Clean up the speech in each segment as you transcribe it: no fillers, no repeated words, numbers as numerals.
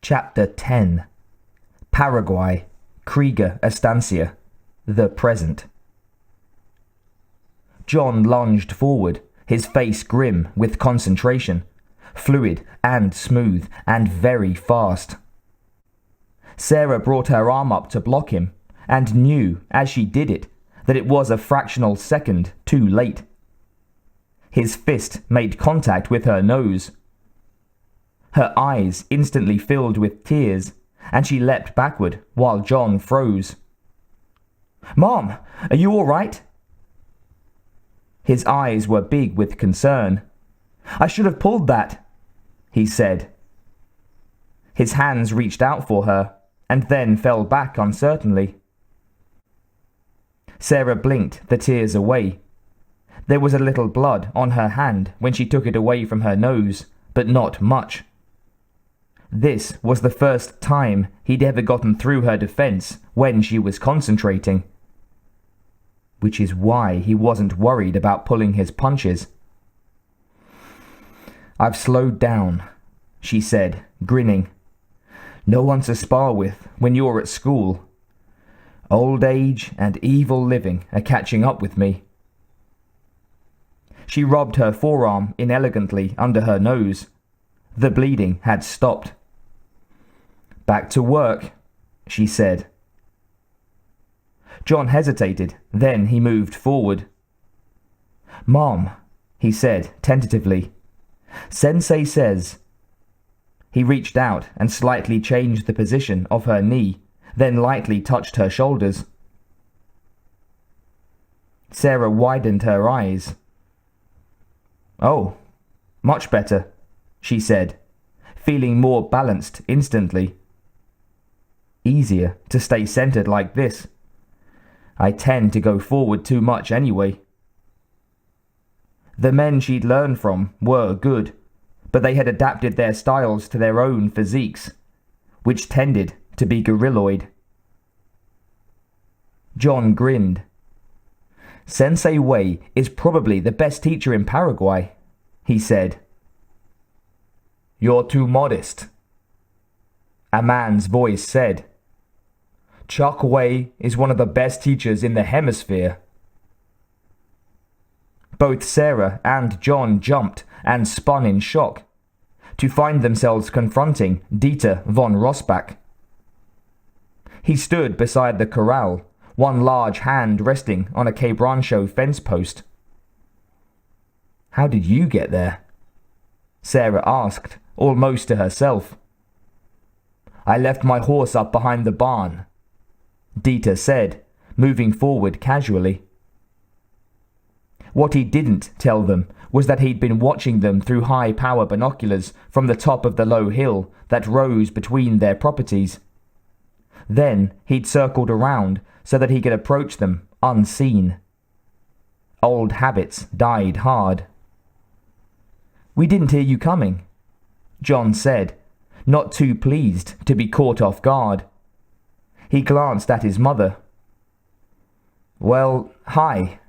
Chapter 10. Paraguay, Krieger Estancia, the present. John lunged forward, his face grim with concentration, fluid and smooth and very fast. Sarah brought her arm up to block him, and knew, as she did it, that it was a fractional second too late. His fist made contact with her nose. Her eyes instantly filled with tears, and she leapt backward while John froze. "Mom, are you all right?" His eyes were big with concern. "I should have pulled that," he said. His hands reached out for her, and then fell back uncertainly. Sarah blinked the tears away. There was a little blood on her hand when she took it away from her nose, but not much. This was the first time he'd ever gotten through her defense when she was concentrating. Which is why he wasn't worried about pulling his punches. "I've slowed down," she said, grinning. "No one to spar with when you're at school. Old age and evil living are catching up with me." She rubbed her forearm inelegantly under her nose. The bleeding had stopped. "Back to work," she said. John hesitated, then he moved forward. "Mom," he said tentatively, "Sensei says—" He reached out and slightly changed the position of her knee, then lightly touched her shoulders. Sarah widened her eyes. "Oh, much better," she said, feeling more balanced instantly. "Easier to stay centered like this. I tend to go forward too much anyway." The men she'd learned from were good, but they had adapted their styles to their own physiques, which tended to be gorilloid. John grinned. "Sensei Wei is probably the best teacher in Paraguay," he said. "You're too modest," a man's voice said. "Chuck Wei is one of the best teachers in the hemisphere." Both Sarah and John jumped and spun in shock, to find themselves confronting Dieter von Rossbach. He stood beside the corral, one large hand resting on a quebrancho fence post. "How did you get there?" Sarah asked, almost to herself. "I left my horse up behind the barn," Dieter said, moving forward casually. What he didn't tell them was that he'd been watching them through high-power binoculars from the top of the low hill that rose between their properties. Then he'd circled around so that he could approach them unseen. Old habits died hard. "We didn't hear you coming," John said, not too pleased to be caught off guard. He glanced at his mother. "Well, hi,"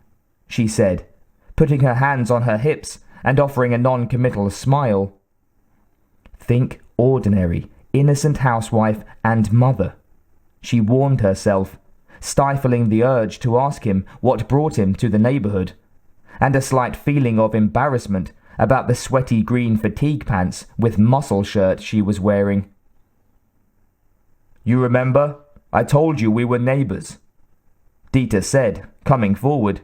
she said, putting her hands on her hips and offering a non-committal smile. "Think ordinary, innocent housewife and mother," she warned herself, stifling the urge to ask him what brought him to the neighborhood, and a slight feeling of embarrassment about the sweaty green fatigue pants with muscle shirt she was wearing. "You remember? I told you we were neighbors," Dieter said, coming forward.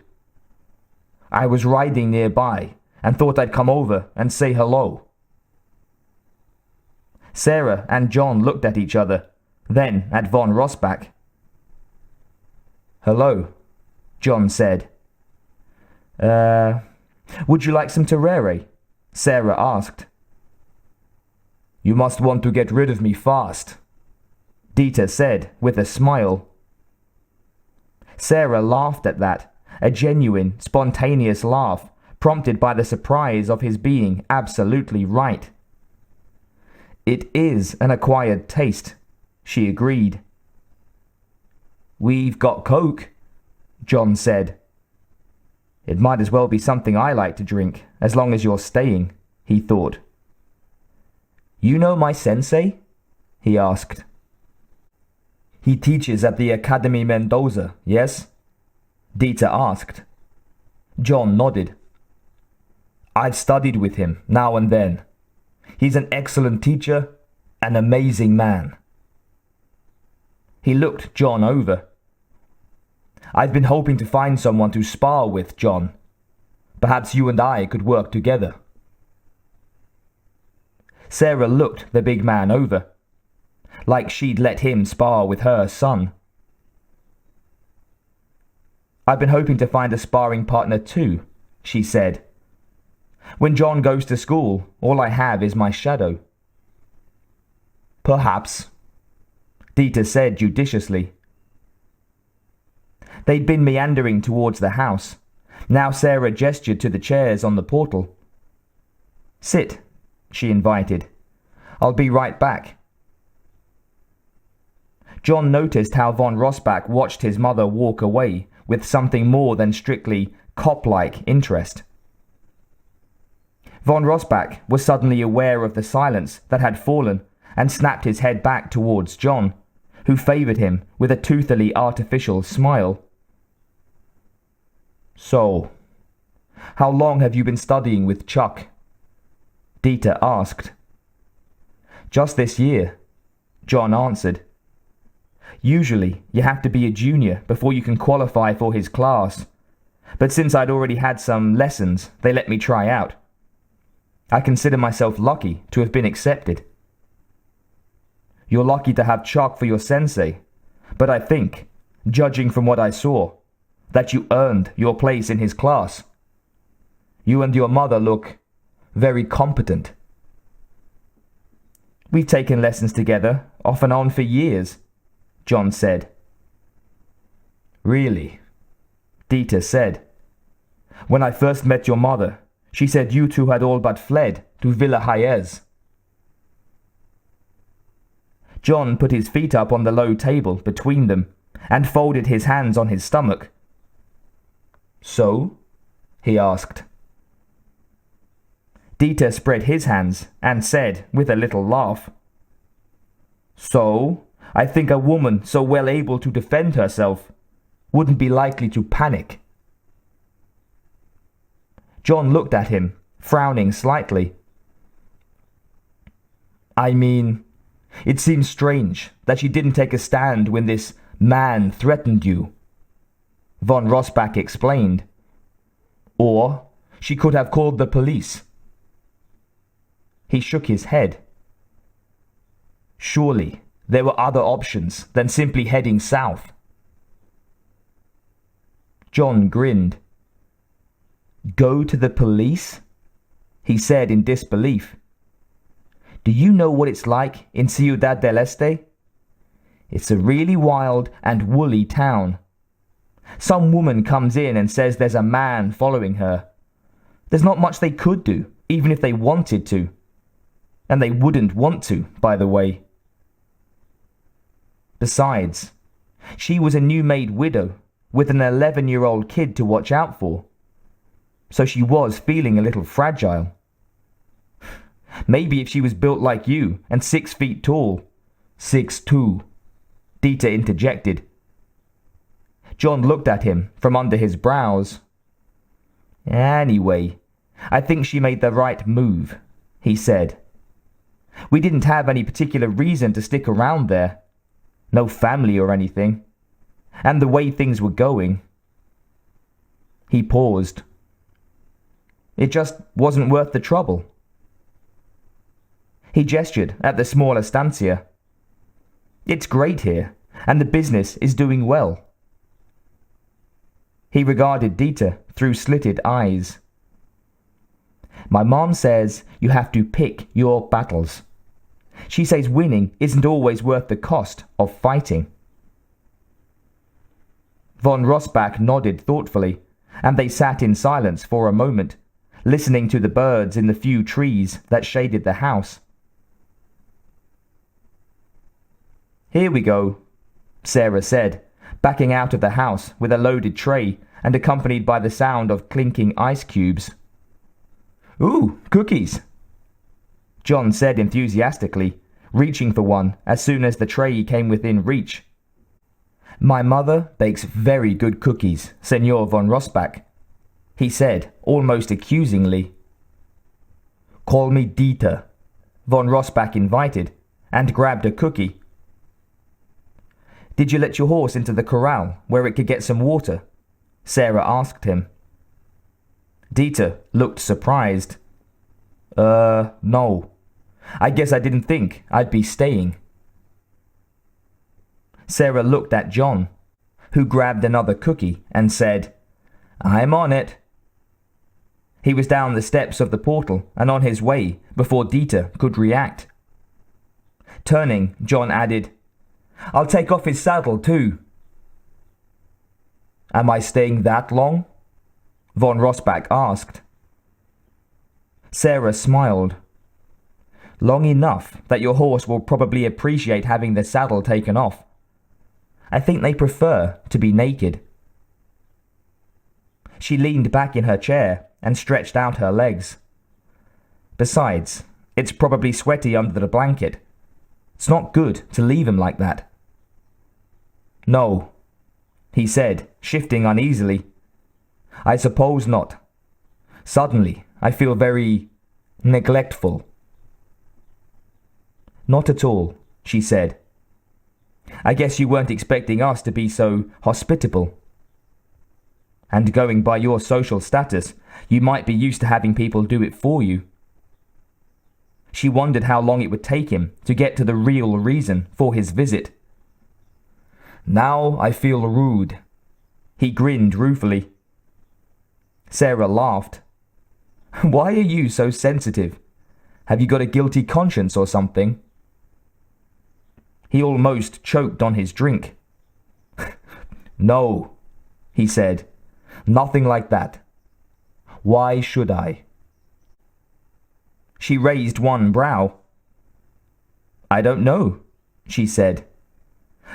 "I was riding nearby and thought I'd come over and say hello." Sarah and John looked at each other, then at von Rossbach. "Hello," John said. Would you like some terere?" Sarah asked. "You must want to get rid of me fast," Dieter said with a smile. Sarah laughed at that, a genuine, spontaneous laugh, prompted by the surprise of his being absolutely right. "It is an acquired taste," she agreed. "We've got Coke," John said. "It might as well be something I like to drink, as long as you're staying," he thought. "You know my sensei?" he asked. He teaches at the Academy Mendoza, yes? Dieter asked. John nodded. I've studied with him now and then. He's an excellent teacher, an amazing man. He looked John over. I've been hoping to find someone to spar with, John. Perhaps you and I could work together. Sarah looked the big man over, like she'd let him spar with her son. I've been hoping to find a sparring partner too, she said. When John goes to school, all I have is my shadow. Perhaps, Dieter said judiciously. They'd been meandering towards the house. Now Sarah gestured to the chairs on the portal. Sit, she invited. I'll be right back. John noticed how von Rossbach watched his mother walk away with something more than strictly cop-like interest. Von Rossbach was suddenly aware of the silence that had fallen and snapped his head back towards John, who favoured him with a toothily artificial smile. So, how long have you been studying with Chuck? Dieter asked. Just this year, John answered. Usually, you have to be a junior before you can qualify for his class, but since I'd already had some lessons, they let me try out. I consider myself lucky to have been accepted. You're lucky to have Chuck for your sensei, but I think, judging from what I saw, that you earned your place in his class. You and your mother look very competent. We've taken lessons together, off and on for years, John said. Really? Dieter said. When I first met your mother, she said you two had all but fled to Villa Hayez. John put his feet up on the low table between them and folded his hands on his stomach. So? He asked. Dieter spread his hands and said with a little laugh. So, I think a woman so well able to defend herself wouldn't be likely to panic. John looked at him, frowning slightly. I mean, it seems strange that you didn't take a stand when this man threatened you, von Rossbach explained. Or she could have called the police. He shook his head. Surely there were other options than simply heading south. John grinned. Go to the police? He said in disbelief. Do you know what it's like in Ciudad del Este? It's a really wild and woolly town. Some woman comes in and says there's a man following her. There's not much they could do, even if they wanted to. And they wouldn't want to, by the way. Besides, she was a new-made widow with an 11-year-old kid to watch out for. So she was feeling a little fragile. Maybe if she was built like you and 6 feet tall. 6'2", Dieter interjected. John looked at him from under his brows. Anyway, I think she made the right move, he said. We didn't have any particular reason to stick around there. No family or anything. And the way things were going. He paused. It just wasn't worth the trouble. He gestured at the small estancia. It's great here, and the business is doing well. He regarded Dieter through slitted eyes. My mom says you have to pick your battles. She says winning isn't always worth the cost of fighting. Von Rossbach nodded thoughtfully, and they sat in silence for a moment, listening to the birds in the few trees that shaded the house. Here we go, Sarah said, backing out of the house with a loaded tray and accompanied by the sound of clinking ice cubes. Ooh, cookies, John said enthusiastically, reaching for one as soon as the tray came within reach. "My mother bakes very good cookies, Senor von Rossbach," he said, almost accusingly. "Call me Dieter," von Rossbach invited, and grabbed a cookie. "Did you let your horse into the corral where it could get some water?" Sarah asked him. Dieter looked surprised. No. I guess I didn't think I'd be staying." Sarah looked at John, who grabbed another cookie and said, "I'm on it." He was down the steps of the portal and on his way before Dieter could react. Turning, John added, "I'll take off his saddle too." "Am I staying that long?" von Rossbach asked. Sarah smiled. "Long enough that your horse will probably appreciate having the saddle taken off. I think they prefer to be naked." She leaned back in her chair and stretched out her legs. "Besides, it's probably sweaty under the blanket. It's not good to leave him like that." "No," he said, shifting uneasily. "I suppose not. Suddenly, I feel very neglectful." "Not at all," she said. "I guess you weren't expecting us to be so hospitable. And going by your social status, you might be used to having people do it for you." She wondered how long it would take him to get to the real reason for his visit. "Now I feel rude." He grinned ruefully. Sarah laughed. "Why are you so sensitive? Have you got a guilty conscience or something?" He almost choked on his drink. "No," he said. "Nothing like that. Why should I?" She raised one brow. "I don't know," she said.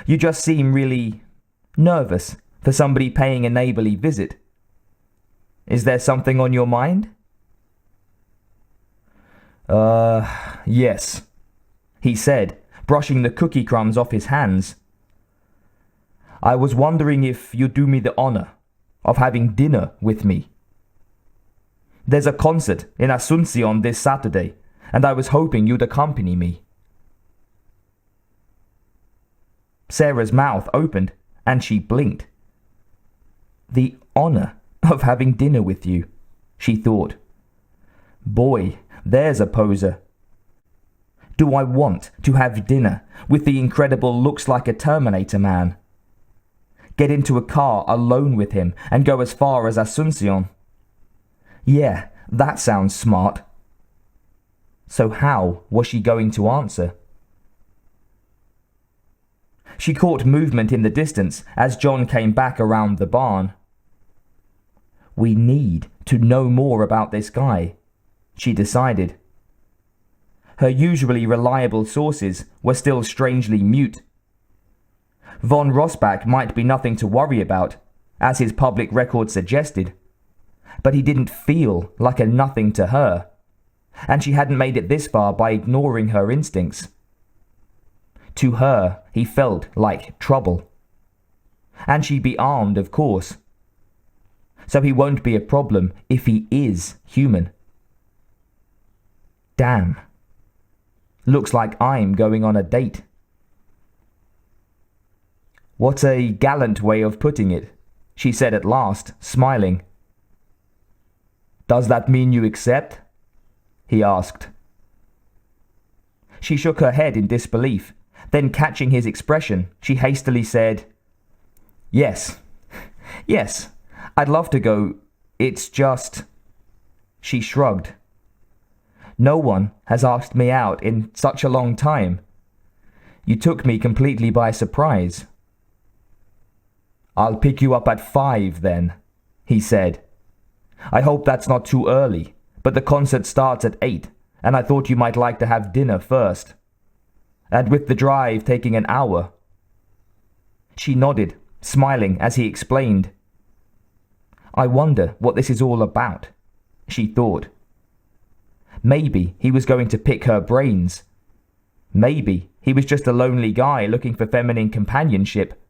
"You just seem really nervous for somebody paying a neighborly visit. Is there something on your mind?" Yes," he said, brushing the cookie crumbs off his hands. "I was wondering if you'd do me the honor of having dinner with me. There's a concert in Asunción this Saturday, and I was hoping you'd accompany me." Sarah's mouth opened, and she blinked. "The honor of having dinner with you," she thought. "Boy, there's a poser. Do I want to have dinner with the incredible looks like a Terminator man? Get into a car alone with him and go as far as Asunción? Yeah, that sounds smart." So how was she going to answer? She caught movement in the distance as John came back around the barn. "We need to know more about this guy," she decided. Her usually reliable sources were still strangely mute. Von Rossbach might be nothing to worry about, as his public record suggested, but he didn't feel like a nothing to her, and she hadn't made it this far by ignoring her instincts. To her, he felt like trouble. And she'd be armed, of course. So he won't be a problem if he is human. Damn. Looks like I'm going on a date. "What a gallant way of putting it," she said at last, smiling. "Does that mean you accept?" he asked. She shook her head in disbelief. Then, catching his expression, she hastily said, "Yes, yes, I'd love to go. It's just..." She shrugged. "No one has asked me out in such a long time. You took me completely by surprise." "I'll pick you up at 5 then," he said. "I hope that's not too early, but the concert starts at 8, and I thought you might like to have dinner first. And with the drive taking an hour..." She nodded, smiling as he explained. "I wonder what this is all about," she thought. Maybe he was going to pick her brains. Maybe he was just a lonely guy looking for feminine companionship.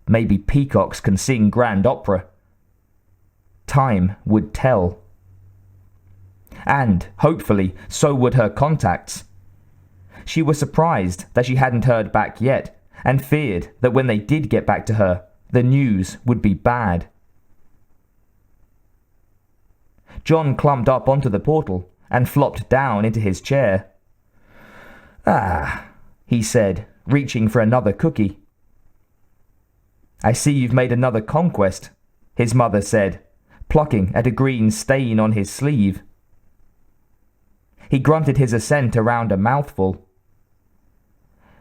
Maybe peacocks can sing grand opera. Time would tell. And, hopefully, so would her contacts. She was surprised that she hadn't heard back yet, and feared that when they did get back to her, the news would be bad. John clumped up onto the portal and flopped down into his chair. "Ah," he said, reaching for another cookie. "I see you've made another conquest," his mother said, plucking at a green stain on his sleeve. He grunted his assent around a mouthful.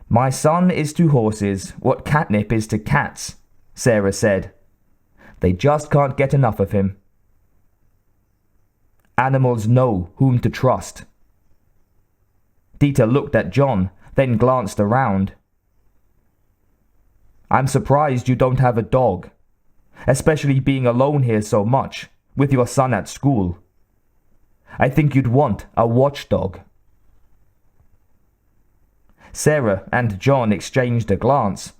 "My son is to horses what catnip is to cats," Sarah said. "They just can't get enough of him. Animals know whom to trust." Dieter looked at John, then glanced around. "I'm surprised you don't have a dog, especially being alone here so much, with your son at school. I think you'd want a watchdog." Sarah and John exchanged a glance.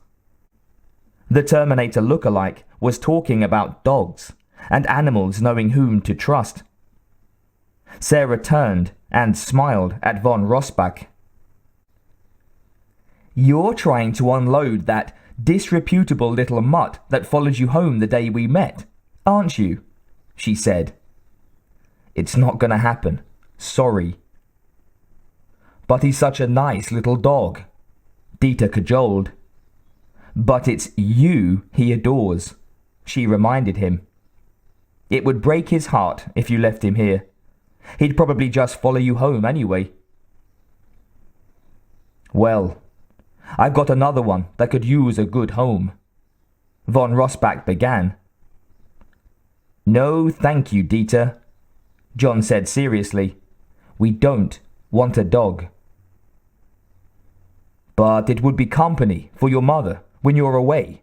The Terminator look-alike was talking about dogs and animals knowing whom to trust. Sarah turned and smiled at von Rossbach. "You're trying to unload that disreputable little mutt that followed you home the day we met, aren't you?" she said. "It's not gonna happen. Sorry." "But he's such a nice little dog," Dieter cajoled. "But it's you he adores," she reminded him. "It would break his heart if you left him here. He'd probably just follow you home anyway." "Well, I've got another one that could use a good home," von Rossbach began. "No, thank you, Dieter," John said seriously. "We don't want a dog." "But it would be company for your mother when you're away."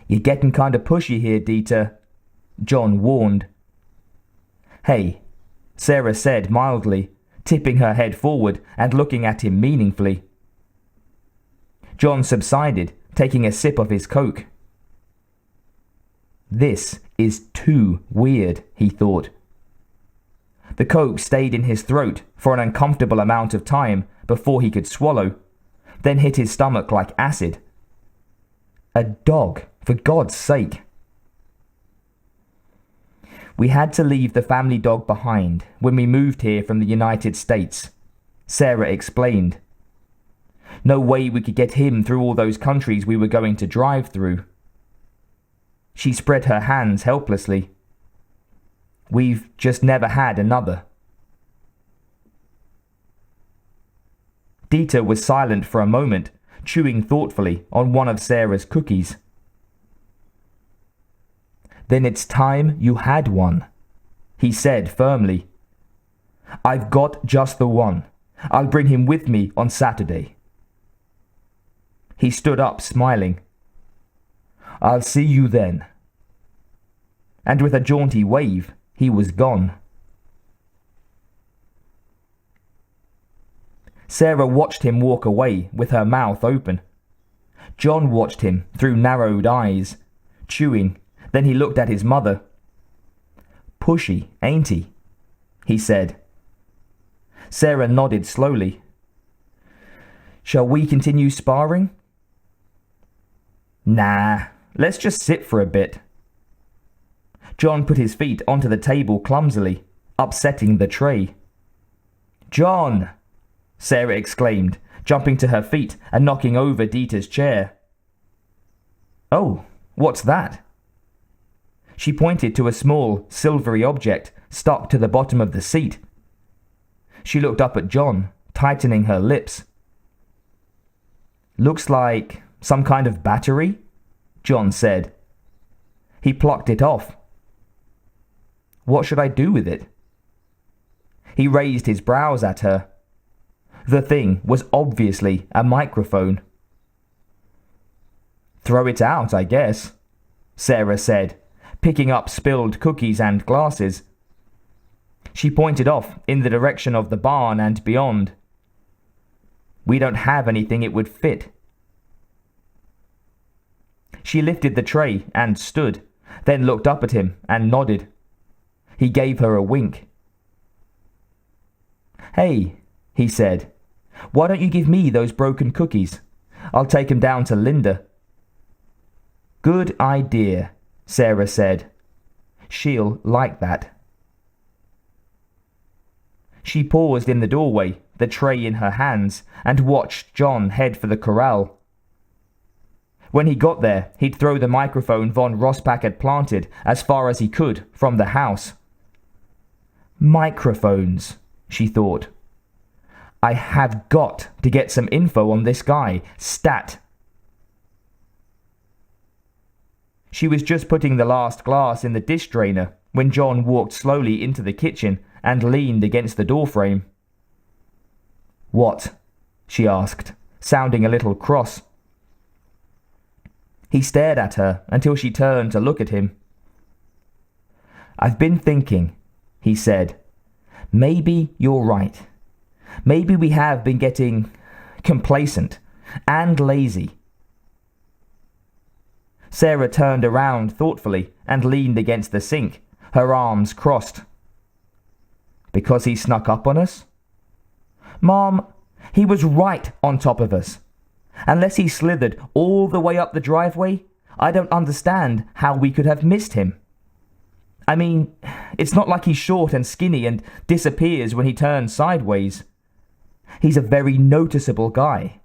"You're getting kind of pushy here, Dieter," John warned. "Hey," Sarah said mildly, tipping her head forward and looking at him meaningfully. John subsided, taking a sip of his Coke. This is too weird, he thought. The Coke stayed in his throat for an uncomfortable amount of time before he could swallow, then hit his stomach like acid. A dog, for God's sake. "We had to leave the family dog behind when we moved here from the United States," Sarah explained. "No way we could get him through all those countries we were going to drive through." She spread her hands helplessly. "We've just never had another." Dieter was silent for a moment, chewing thoughtfully on one of Sarah's cookies. "Then it's time you had one," he said firmly. "I've got just the one. I'll bring him with me on Saturday." He stood up, smiling. "I'll see you then." And with a jaunty wave, he was gone. Sarah watched him walk away with her mouth open. John watched him through narrowed eyes, chewing. Then he looked at his mother. "Pushy, ain't he said. Sarah nodded slowly. "Shall we continue sparring?" "Nah, let's just sit for a bit." John put his feet onto the table clumsily, upsetting the tray. "John!" Sarah exclaimed, jumping to her feet and knocking over Dieter's chair. "Oh, what's that?" She pointed to a small, silvery object stuck to the bottom of the seat. She looked up at John, tightening her lips. "Looks like some kind of battery," John said. He plucked it off. "What should I do with it?" He raised his brows at her. The thing was obviously a microphone. "Throw it out, I guess," Sarah said, picking up spilled cookies and glasses. She pointed off in the direction of the barn and beyond. We don't have anything it would fit." She lifted the tray and stood, then looked up at him and nodded. He gave her a wink. "Hey," he said, "why don't you give me those broken cookies? I'll take 'em down to Linda." "Good idea," Sarah said. "She'll like that." She paused in the doorway, the tray in her hands, and watched John head for the corral. When he got there, he'd throw the microphone von Rossbach had planted as far as he could from the house. Microphones, she thought. I have got to get some info on this guy, stat. She was just putting the last glass in the dish drainer when John walked slowly into the kitchen and leaned against the doorframe. "What?" she asked, sounding a little cross. He stared at her until she turned to look at him. "I've been thinking," he said. "Maybe you're right. Maybe we have been getting complacent and lazy." Sarah turned around thoughtfully and leaned against the sink, her arms crossed. "Because he snuck up on us?" "Mom, he was right on top of us. Unless he slithered all the way up the driveway, I don't understand how we could have missed him. I mean, it's not like he's short and skinny and disappears when he turns sideways. He's a very noticeable guy.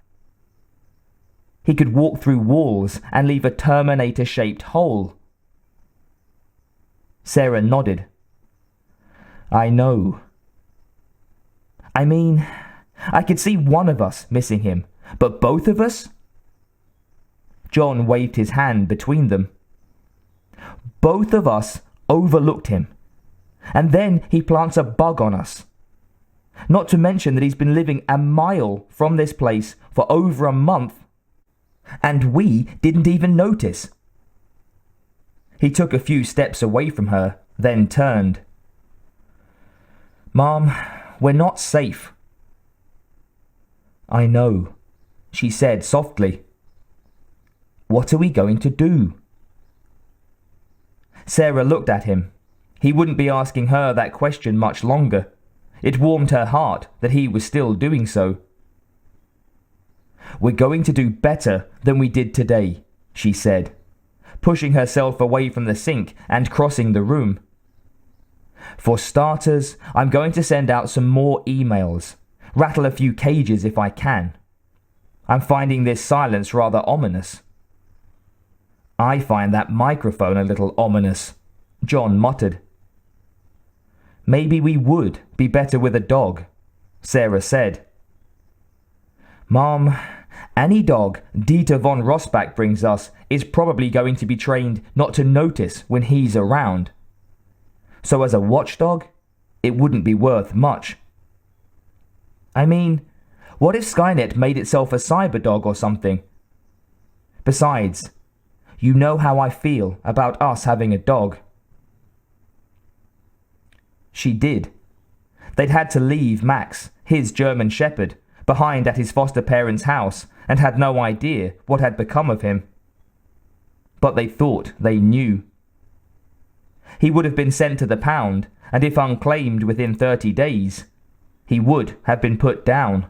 He could walk through walls and leave a Terminator-shaped hole." Sarah nodded. "I know. I mean, I could see one of us missing him, but both of us?" John waved his hand between them. "Both of us overlooked him, and then he plants a bug on us. Not to mention that he's been living a mile from this place for over a month, and we didn't even notice." He took a few steps away from her, then turned. "Mom, we're not safe." "I know," she said softly. "What are we going to do?" Sarah looked at him. He wouldn't be asking her that question much longer. It warmed her heart that he was still doing so. "We're going to do better than we did today," she said, pushing herself away from the sink and crossing the room. "For starters, I'm going to send out some more emails, rattle a few cages if I can. I'm finding this silence rather ominous." "I find that microphone a little ominous," John muttered. "Maybe we would be better with a dog," Sarah said. "Mom, any dog Dieter von Rossbach brings us is probably going to be trained not to notice when he's around. So as a watchdog, it wouldn't be worth much. I mean, what if Skynet made itself a cyberdog or something? Besides, you know how I feel about us having a dog." She did. They'd had to leave Max, his German Shepherd, behind at his foster parents' house and had no idea what had become of him. But they thought they knew. He would have been sent to the pound, and if unclaimed within 30 days, he would have been put down.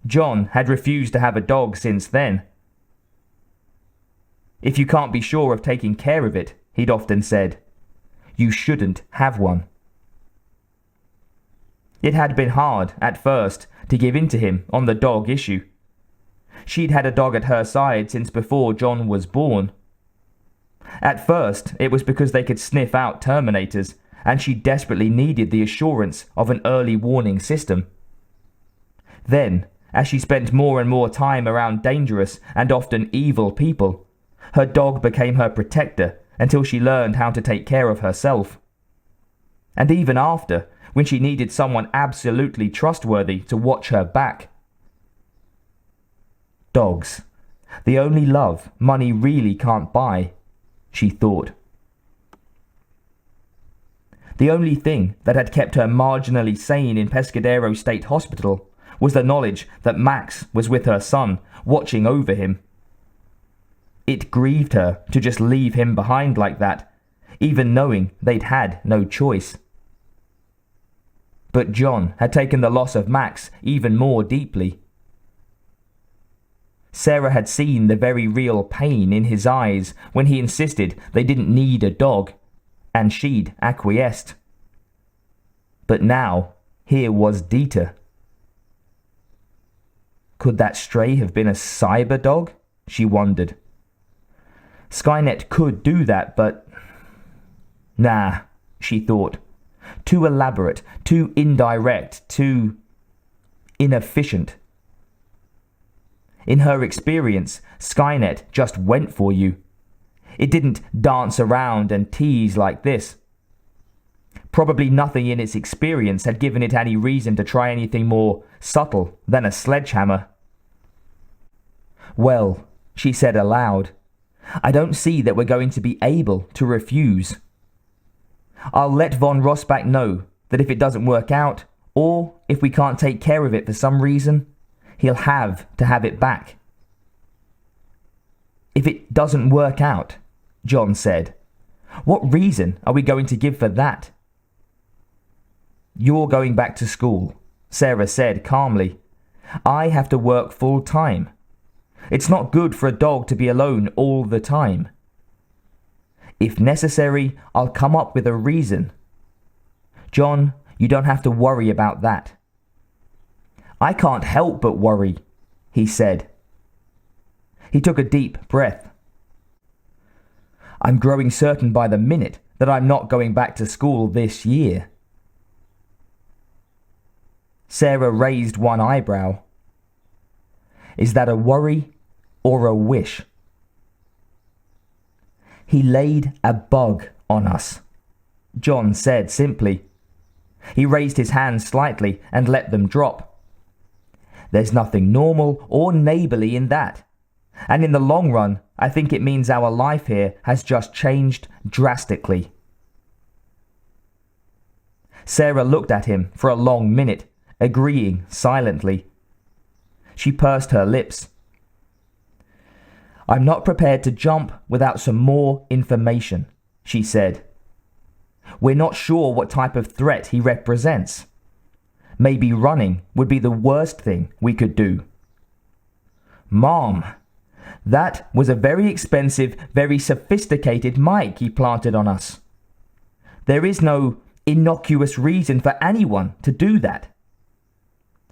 John had refused to have a dog since then. "If you can't be sure of taking care of it," he'd often said, "you shouldn't have one." It had been hard, at first, to give in to him on the dog issue. She'd had a dog at her side since before John was born. At first, it was because they could sniff out Terminators, and she desperately needed the assurance of an early warning system. Then, as she spent more and more time around dangerous and often evil people, her dog became her protector until she learned how to take care of herself. And even after, when she needed someone absolutely trustworthy to watch her back. Dogs. The only love money really can't buy, she thought. The only thing that had kept her marginally sane in Pescadero State Hospital was the knowledge that Max was with her son, watching over him. It grieved her to just leave him behind like that, even knowing they'd had no choice. But John had taken the loss of Max even more deeply. Sarah had seen the very real pain in his eyes when he insisted they didn't need a dog, and she'd acquiesced. But now, here was Dieter. Could that stray have been a cyber dog? She wondered. Skynet could do that, but... Nah, she thought. Too elaborate, too indirect, too inefficient. In her experience, Skynet just went for you. It didn't dance around and tease like this. Probably nothing in its experience had given it any reason to try anything more subtle than a sledgehammer. Well, she said aloud, I don't see that we're going to be able to refuse. I'll let von Rossbach know that if it doesn't work out, or if we can't take care of it for some reason, he'll have to have it back. If it doesn't work out, John said, what reason are we going to give for that? You're going back to school, Sarah said calmly. I have to work full time. It's not good for a dog to be alone all the time. If necessary, I'll come up with a reason. John, you don't have to worry about that. I can't help but worry, he said. He took a deep breath. I'm growing certain by the minute that I'm not going back to school this year. Sarah raised one eyebrow. Is that a worry or a wish? He laid a bug on us, John said simply. He raised his hands slightly and let them drop. There's nothing normal or neighbourly in that. And in the long run, I think it means our life here has just changed drastically. Sarah looked at him for a long minute, agreeing silently. She pursed her lips. I'm not prepared to jump without some more information, she said. We're not sure what type of threat he represents. Maybe running would be the worst thing we could do. Mom, that was a very expensive, very sophisticated mic he planted on us. There is no innocuous reason for anyone to do that.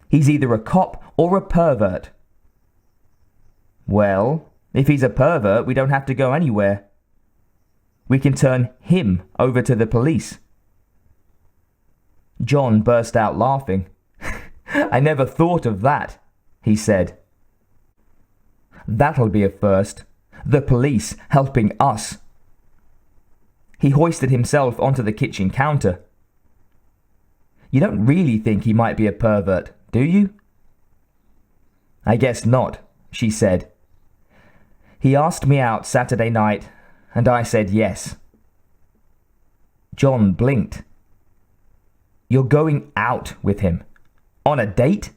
He's either a cop or a pervert. Well, if he's a pervert, we don't have to go anywhere. We can turn him over to the police. John burst out laughing. I never thought of that, he said. That'll be a first. The police helping us. He hoisted himself onto the kitchen counter. You don't really think he might be a pervert, do you? I guess not, she said. He asked me out Saturday night, and I said yes. John blinked. You're going out with him? On a date?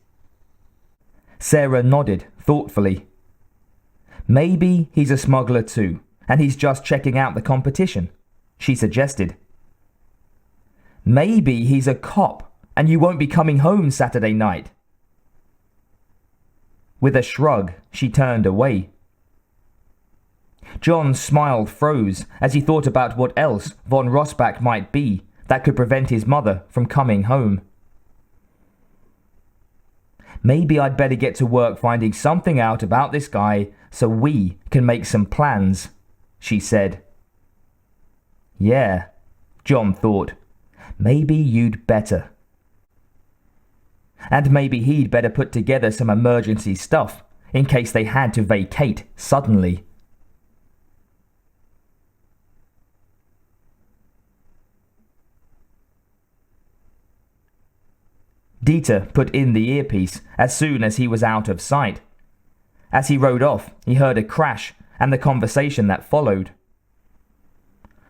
Sarah nodded thoughtfully. Maybe he's a smuggler too, and he's just checking out the competition, she suggested. Maybe he's a cop, and you won't be coming home Saturday night. With a shrug, she turned away. John's smile froze as he thought about what else von Rossbach might be that could prevent his mother from coming home. Maybe I'd better get to work finding something out about this guy so we can make some plans, she said. Yeah, John thought. Maybe you'd better. And maybe he'd better put together some emergency stuff in case they had to vacate suddenly. Dieter put in the earpiece as soon as he was out of sight. As he rode off, he heard a crash and the conversation that followed.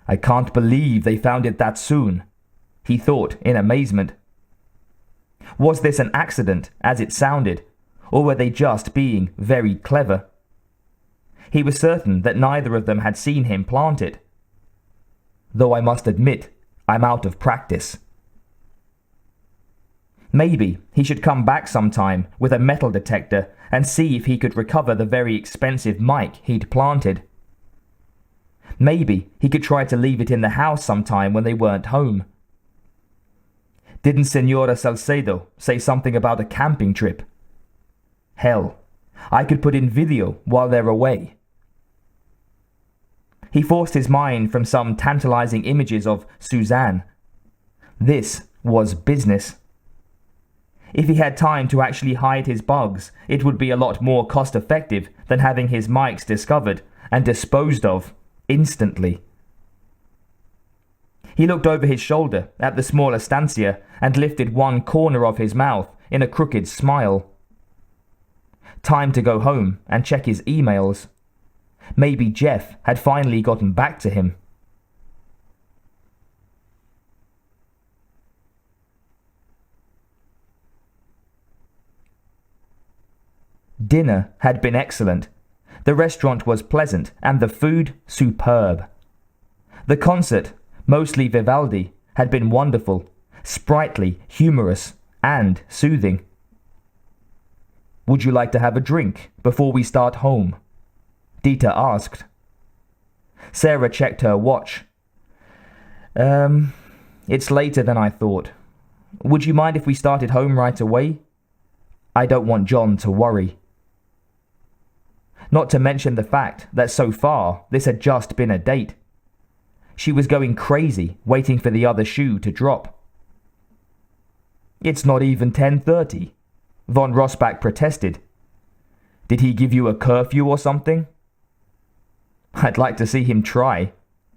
I can't believe they found it that soon, he thought in amazement. Was this an accident, as it sounded, or were they just being very clever? He was certain that neither of them had seen him plant it. Though I must admit, I'm out of practice. Maybe he should come back sometime with a metal detector and see if he could recover the very expensive mic he'd planted. Maybe he could try to leave it in the house sometime when they weren't home. Didn't Senora Salcedo say something about a camping trip? Hell, I could put in video while they're away. He forced his mind from some tantalizing images of Suzanne. This was business. If he had time to actually hide his bugs, it would be a lot more cost-effective than having his mics discovered and disposed of instantly. He looked over his shoulder at the small estancia and lifted one corner of his mouth in a crooked smile. Time to go home and check his emails. Maybe Jeff had finally gotten back to him. Dinner had been excellent. The restaurant was pleasant and the food superb. The concert, mostly Vivaldi, had been wonderful, sprightly, humorous, and soothing. Would you like to have a drink before we start home? Dieter asked. Sarah checked her watch. It's later than I thought. Would you mind if we started home right away? I don't want John to worry. Not to mention the fact that so far this had just been a date. She was going crazy waiting for the other shoe to drop. It's not even 10:30, von Rossbach protested. Did he give you a curfew or something? I'd like to see him try,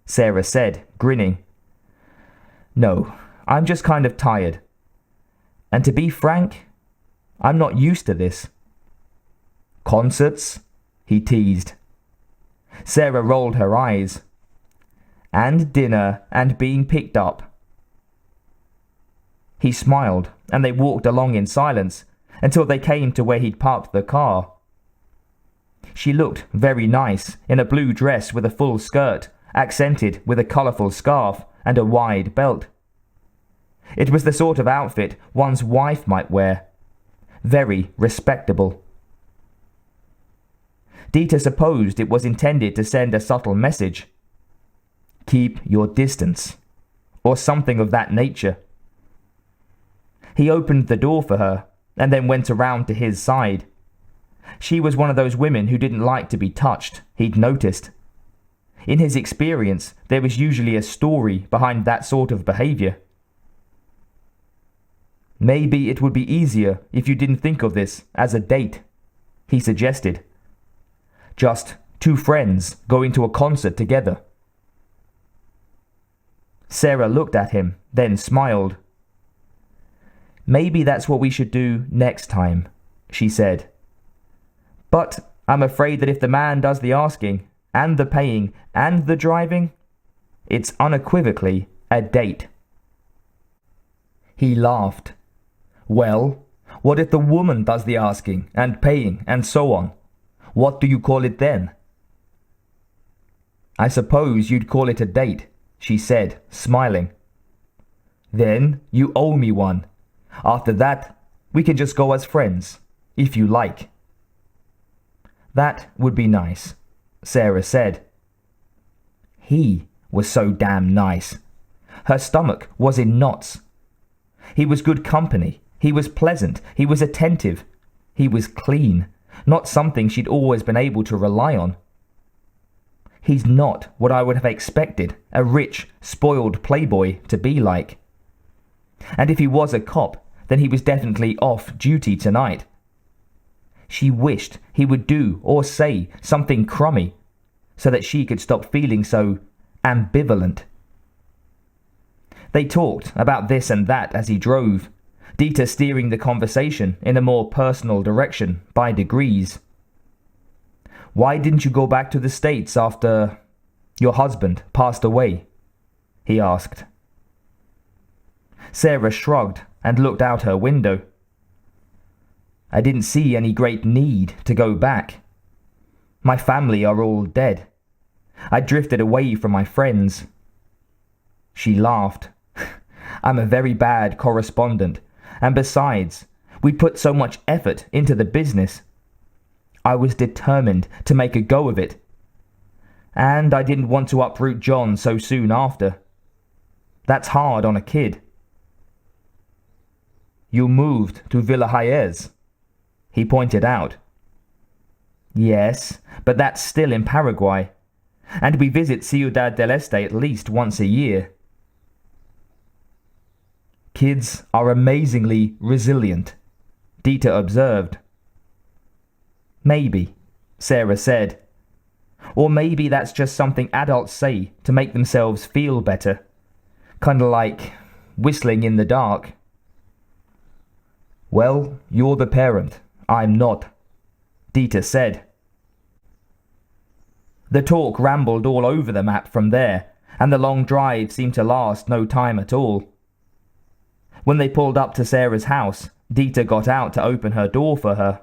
Sarah said, grinning. No, I'm just kind of tired. And to be frank, I'm not used to this. Concerts? He teased. Sarah rolled her eyes. And dinner and being picked up. He smiled, and they walked along in silence until they came to where he'd parked the car. She looked very nice in a blue dress with a full skirt, accented with a colourful scarf and a wide belt. It was the sort of outfit one's wife might wear. Very respectable. Dieter supposed it was intended to send a subtle message. Keep your distance, or something of that nature. He opened the door for her, and then went around to his side. She was one of those women who didn't like to be touched, he'd noticed. In his experience, there was usually a story behind that sort of behavior. Maybe it would be easier if you didn't think of this as a date, he suggested. Just two friends going to a concert together. Sarah looked at him, then smiled. Maybe that's what we should do next time, she said. But I'm afraid that if the man does the asking, and the paying, and the driving, it's unequivocally a date. He laughed. Well, what if the woman does the asking, and paying, and so on? What do you call it then? I suppose you'd call it a date, she said, smiling. Then you owe me one. After that, we can just go as friends, if you like. That would be nice, Sarah said. He was so damn nice. Her stomach was in knots. He was good company. He was pleasant. He was attentive. He was clean. Not something she'd always been able to rely on. He's not what I would have expected a rich, spoiled playboy to be like. And if he was a cop, then he was definitely off duty tonight. She wished he would do or say something crummy so that she could stop feeling so ambivalent. They talked about this and that as he drove, Dieter steering the conversation in a more personal direction by degrees. Why didn't you go back to the States after your husband passed away? He asked. Sarah shrugged, and looked out her window. I didn't see any great need to go back. My family are all dead. I drifted away from my friends. She laughed. I'm a very bad correspondent, and besides, we put so much effort into the business. I was determined to make a go of it. And I didn't want to uproot John so soon after. That's hard on a kid. You moved to Villa Hayes, he pointed out. Yes, but that's still in Paraguay, and we visit Ciudad del Este at least once a year. Kids are amazingly resilient, Dieter observed. Maybe, Sarah said. Or maybe that's just something adults say to make themselves feel better. Kinda like whistling in the dark. Well, you're the parent. I'm not, Dieter said. The talk rambled all over the map from there, and the long drive seemed to last no time at all. When they pulled up to Sarah's house, Dieter got out to open her door for her.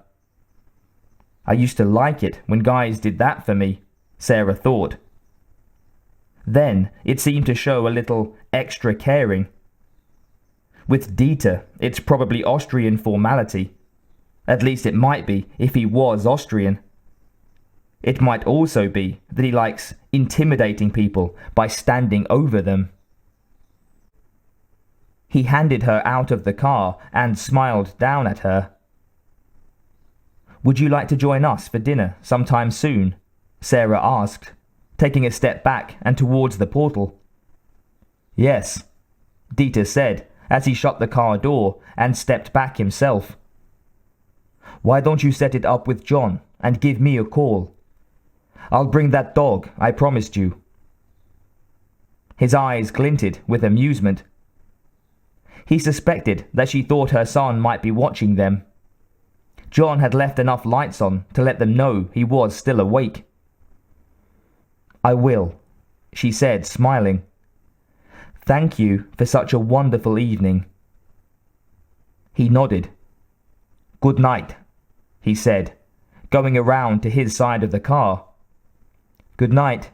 I used to like it when guys did that for me, Sarah thought. Then it seemed to show a little extra caring. With Dieter, it's probably Austrian formality. At least it might be if he was Austrian. It might also be that he likes intimidating people by standing over them. He handed her out of the car and smiled down at her. Would you like to join us for dinner sometime soon? Sarah asked, taking a step back and towards the portal. Yes, Dieter said as he shut the car door and stepped back himself. Why don't you set it up with John and give me a call? I'll bring that dog I promised you. His eyes glinted with amusement. He suspected that she thought her son might be watching them. John had left enough lights on to let them know he was still awake. I will, she said, smiling. Thank you for such a wonderful evening. He nodded. Good night, he said, going around to his side of the car. Good night.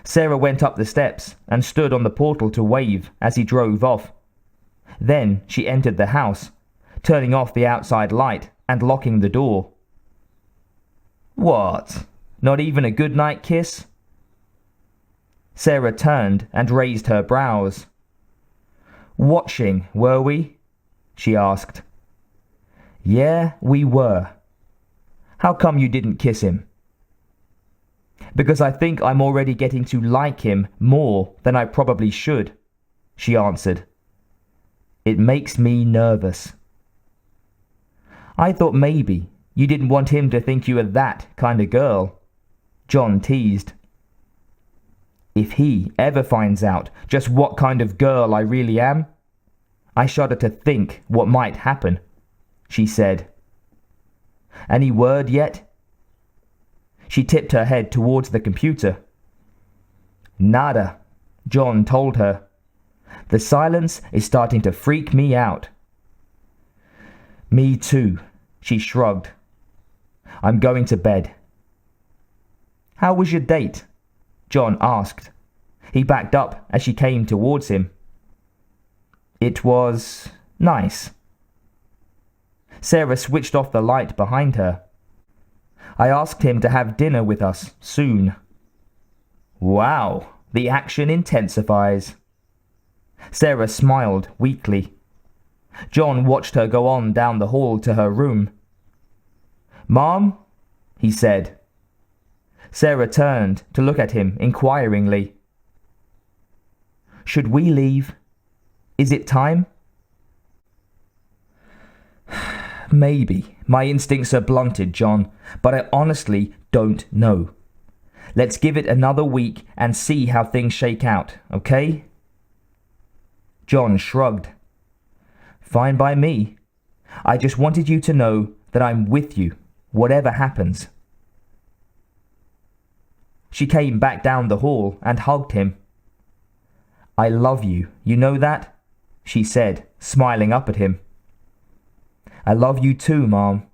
Sarah went up the steps and stood on the portal to wave as he drove off. Then she entered the house, turning off the outside light and locking the door. What? Not even a good-night kiss? Sarah turned and raised her brows. Watching, were we? She asked. Yeah, we were. How come you didn't kiss him? Because I think I'm already getting to like him more than I probably should, she answered. It makes me nervous. I thought maybe you didn't want him to think you were that kind of girl, John teased. If he ever finds out just what kind of girl I really am, I shudder to think what might happen, she said. Any word yet? She tipped her head towards the computer. Nada, John told her. The silence is starting to freak me out. Me too, she shrugged. I'm going to bed. How was your date? John asked. He backed up as she came towards him. It was nice. Sarah switched off the light behind her. I asked him to have dinner with us soon. Wow, the action intensifies. Sarah smiled weakly. John watched her go on down the hall to her room. Mom, he said. Sarah turned to look at him inquiringly. Should we leave? Is it time? Maybe. My instincts are blunted, John, but I honestly don't know. Let's give it another week and see how things shake out, okay? John shrugged. Fine by me. I just wanted you to know that I'm with you, whatever happens. She came back down the hall and hugged him. I love you, you know that? she said, smiling up at him. I love you too, Mom.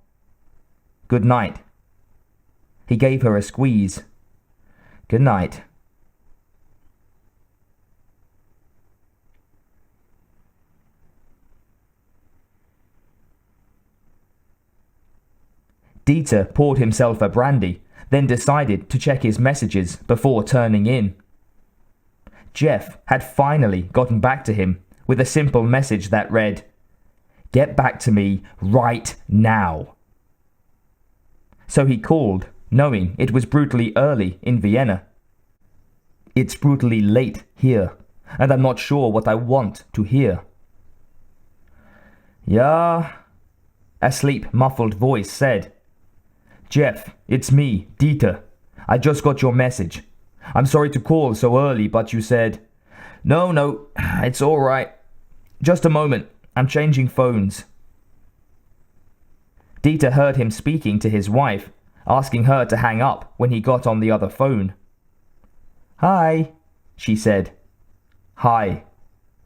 Good night. He gave her a squeeze. Good night. Dieter poured himself a brandy, then decided to check his messages before turning in. Jeff had finally gotten back to him with a simple message that read, "Get back to me right now." So he called, knowing it was brutally early in Vienna. It's brutally late here, and I'm not sure what I want to hear. Yeah, a sleep muffled voice said. Jeff, it's me, Dieter. I just got your message. I'm sorry to call so early, but you said... No, it's all right. Just a moment, I'm changing phones. Dieter heard him speaking to his wife, asking her to hang up when he got on the other phone. Hi, she said. Hi,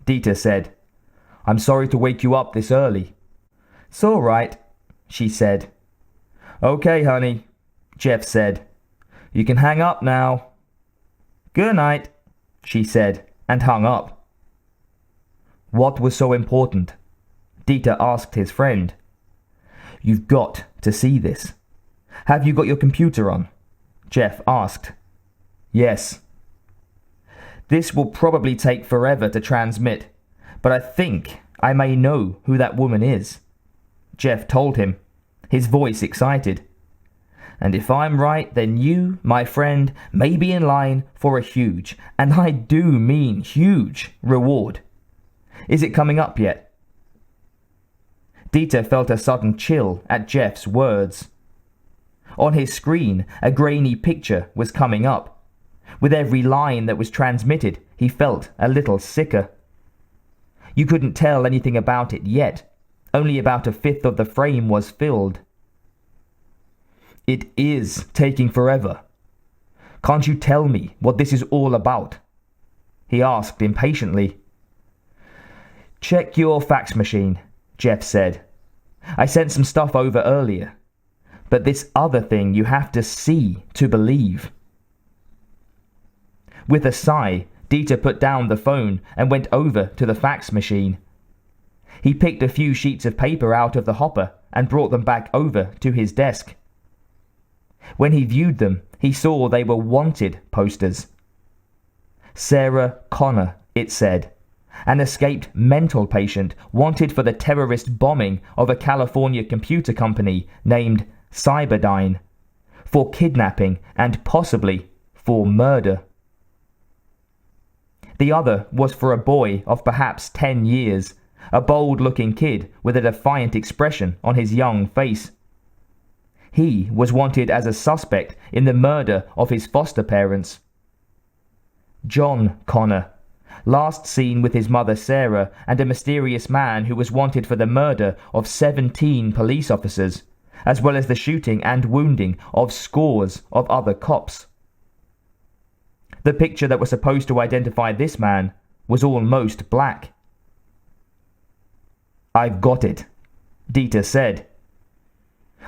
Dieter said. I'm sorry to wake you up this early. It's all right, she said. Okay, honey, Jeff said. You can hang up now. Good night, she said, and hung up. What was so important? Dieter asked his friend. You've got to see this. Have you got your computer on? Jeff asked. Yes. This will probably take forever to transmit, but I think I may know who that woman is, Jeff told him, his voice excited. And if I'm right, then you, my friend, may be in line for a huge, and I do mean huge, reward. Is it coming up yet? Dieter felt a sudden chill at Jeff's words. On his screen, a grainy picture was coming up. With every line that was transmitted, he felt a little sicker. You couldn't tell anything about it yet. Only about a fifth of the frame was filled. It is taking forever. Can't you tell me what this is all about? He asked impatiently. Check your fax machine, Jeff said. I sent some stuff over earlier. But this other thing you have to see to believe. With a sigh, Dieter put down the phone and went over to the fax machine. He picked a few sheets of paper out of the hopper and brought them back over to his desk. When he viewed them, he saw they were wanted posters. Sarah Connor, it said, an escaped mental patient wanted for the terrorist bombing of a California computer company named Cyberdyne, for kidnapping and possibly for murder. The other was for a boy of perhaps 10 years, a bold-looking kid with a defiant expression on his young face. He was wanted as a suspect in the murder of his foster parents. John Connor, last seen with his mother Sarah and a mysterious man who was wanted for the murder of 17 police officers, as well as the shooting and wounding of scores of other cops. The picture that was supposed to identify this man was almost black. I've got it, Dieter said.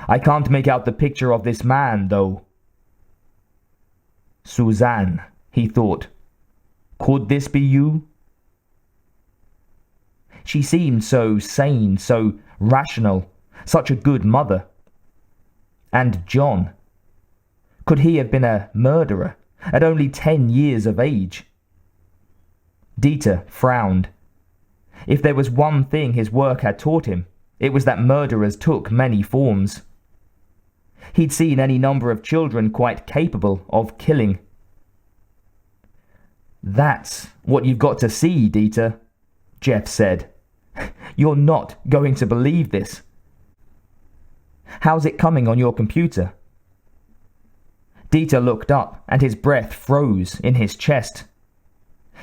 I can't make out the picture of this man, though. Suzanne, he thought. Could this be you? She seemed so sane, so rational, such a good mother. And John. Could he have been a murderer at only 10 years of age? Dieter frowned. If there was one thing his work had taught him, it was that murderers took many forms. He'd seen any number of children quite capable of killing. That's what you've got to see, Dieter, Jeff said. You're not going to believe this. How's it coming on your computer? Dieter looked up and his breath froze in his chest.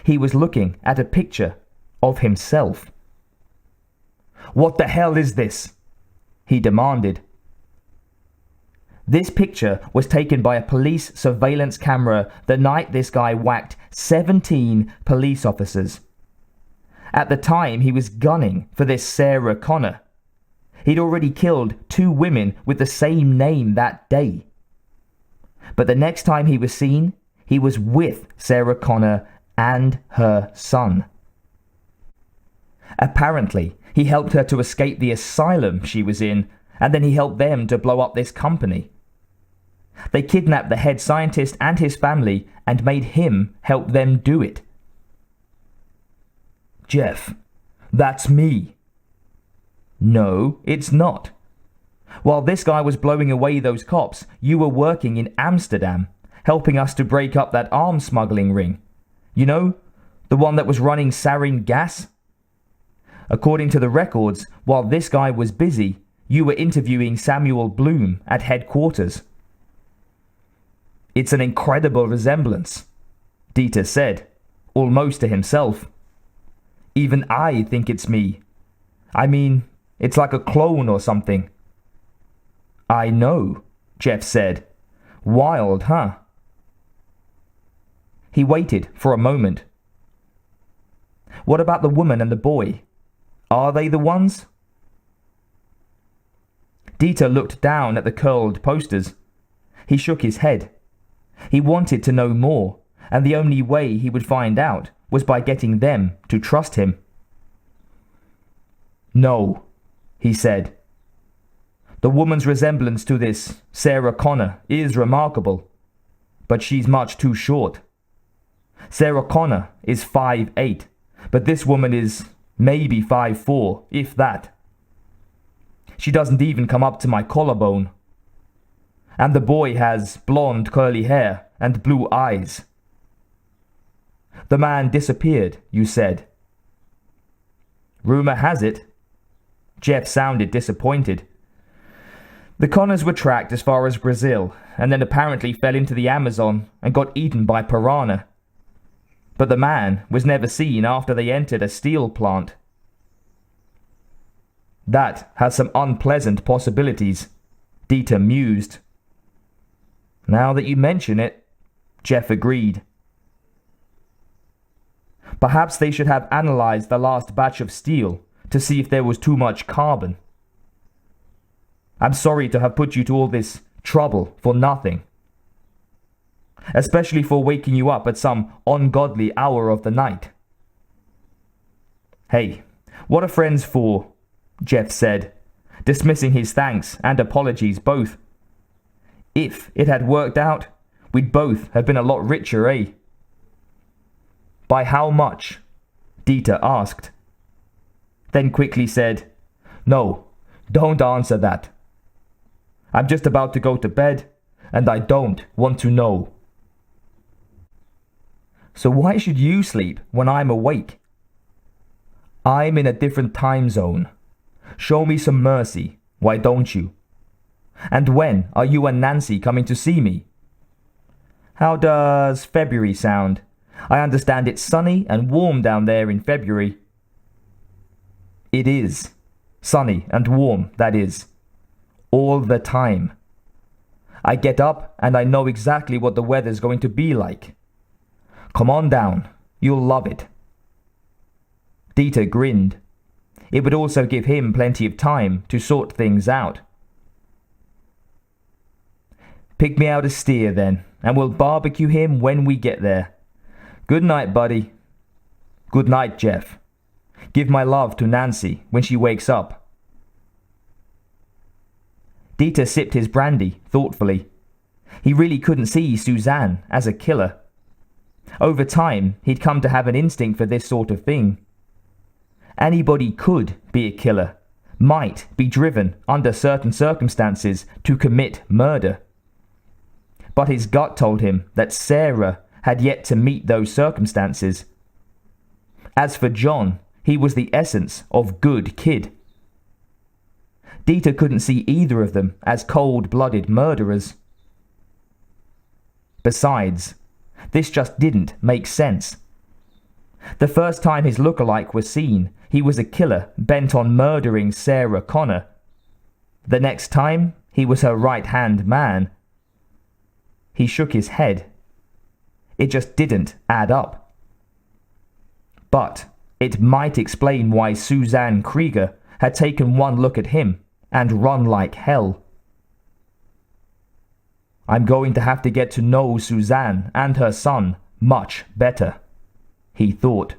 He was looking at a picture of himself. What the hell is this? He demanded. This picture was taken by a police surveillance camera the night this guy whacked 17 police officers. At the time, he was gunning for this Sarah Connor. He'd already killed 2 women with the same name that day. But the next time he was seen, he was with Sarah Connor and her son. Apparently, he helped her to escape the asylum she was in, and then he helped them to blow up this company. They kidnapped the head scientist and his family and made him help them do it. Jeff, that's me. No, it's not. While this guy was blowing away those cops, you were working in Amsterdam, helping us to break up that arms smuggling ring. You know, the one that was running sarin gas? According to the records, while this guy was busy, you were interviewing Samuel Bloom at headquarters. It's an incredible resemblance, Dieter said, almost to himself. Even I think it's me. I mean, it's like a clone or something. I know, Jeff said. Wild, huh? He waited for a moment. What about the woman and the boy? Are they the ones? Dieter looked down at the curled posters. He shook his head. He wanted to know more, and the only way he would find out was by getting them to trust him. No, he said. The woman's resemblance to this Sarah Connor is remarkable, but she's much too short. Sarah Connor is 5'8", but this woman is maybe 5'4", if that. She doesn't even come up to my collarbone. And the boy has blonde curly hair and blue eyes. The man disappeared, you said. Rumor has it. Jeff sounded disappointed. The Connors were tracked as far as Brazil, and then apparently fell into the Amazon and got eaten by piranha. But the man was never seen after they entered a steel plant. That has some unpleasant possibilities, Dieter mused. Now that you mention it, Jeff agreed. Perhaps they should have analyzed the last batch of steel to see if there was too much carbon. I'm sorry to have put you to all this trouble for nothing. Especially for waking you up at some ungodly hour of the night. Hey, what are friends for? Jeff said, dismissing his thanks and apologies both. If it had worked out, we'd both have been a lot richer, eh? By how much? Dieter asked. Then quickly said, No, don't answer that. I'm just about to go to bed, and I don't want to know. So why should you sleep when I'm awake? I'm in a different time zone. Show me some mercy, why don't you? And when are you and Nancy coming to see me? How does February sound? I understand it's sunny and warm down there in February. It is. Sunny and warm, that is. All the time. I get up and I know exactly what the weather's going to be like. Come on down. You'll love it. Dieter grinned. It would also give him plenty of time to sort things out. Pick me out a steer then, and we'll barbecue him when we get there. Good night, buddy. Good night, Jeff. Give my love to Nancy when she wakes up. Dieter sipped his brandy thoughtfully. He really couldn't see Suzanne as a killer. Over time, he'd come to have an instinct for this sort of thing. Anybody could be a killer, might be driven under certain circumstances to commit murder. But his gut told him that Sarah had yet to meet those circumstances. As for John, he was the essence of good kid. Dieter couldn't see either of them as cold-blooded murderers. Besides, this just didn't make sense. The first time his lookalike was seen, he was a killer bent on murdering Sarah Connor. The next time, he was her right-hand man. He shook his head. It just didn't add up. But It might explain why Suzanne Krieger had taken one look at him and run like hell. I'm going to have to get to know Suzanne and her son much better, he thought.